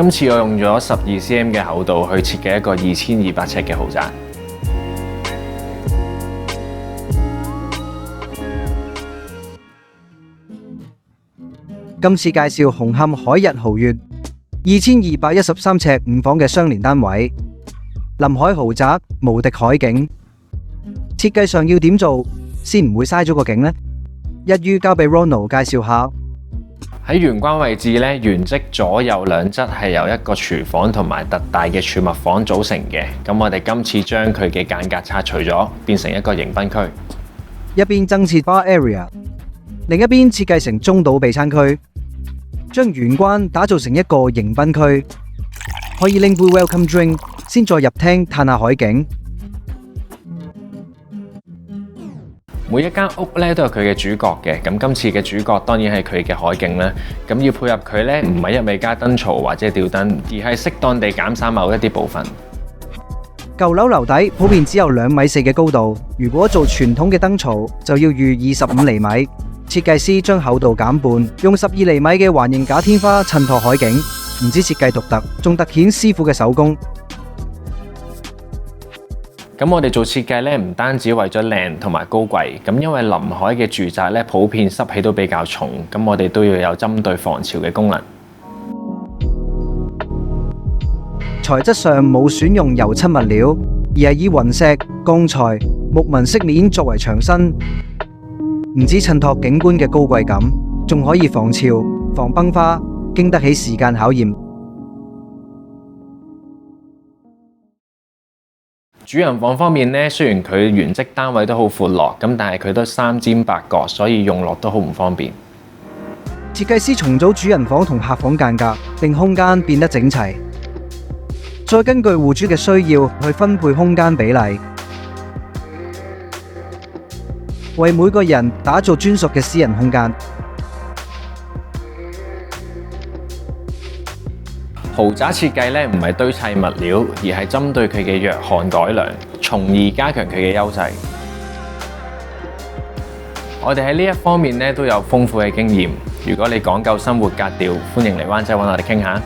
今次我用咗12cm 嘅厚度去設計一個2200尺嘅豪宅。今次介紹紅磡海逸豪悅2213尺5房嘅雙連單位，臨海豪宅，無敵海景。設計上要點做先唔會嘥咗個景呢？一於交俾 Ronald 介紹下。喺玄關位置咧，原則左右兩側係由一個廚房同埋特大嘅儲物房組成嘅。咁我哋今次將佢嘅間隔拆除咗，變成一個迎賓區。一邊增設 bar area， 另一邊設計成中島備餐區，將玄關打造成一個迎賓區，可以拎杯 welcome drink， 先再入廳嘆下海景。每一間屋咧都有佢嘅主角嘅，咁今次嘅主角當然係佢嘅海景啦。咁要配合佢咧，唔係一味加燈槽或者吊燈，而係適當地減省某一啲部分。舊樓樓底普遍只有2.4米嘅高度，如果做傳統嘅燈槽，就要預25厘米。設計師將厚度減半，用12厘米嘅環形假天花襯托海景，唔止設計獨特，仲突顯師傅嘅手工。咁我哋做設計咧，唔單止為咗靚同埋高貴，咁因為臨海嘅住宅咧，普遍濕氣都比較重，咁我哋都要有針對防潮嘅功能。材質上冇選用油漆物料，而係以雲石、鋼材、木紋飾面作為牆身，唔止襯托景觀嘅高貴感，仲可以防潮、防崩花，經得起時間考驗。主人房方面咧，雖然佢原則單位都好闊落，咁但係佢都三尖八角，所以用落都好唔方便。設計師重組主人房同客房間隔，令空間變得整齊，再根據戶主嘅需要去分配空間比例，為每個人打造專屬嘅私人空間。豪宅設計咧，唔係堆砌物料，而係針對佢嘅弱項改良，從而加強佢嘅優勢。我哋喺呢一方面咧都有豐富嘅經驗。如果你講究生活格調，歡迎嚟灣仔揾我哋傾下。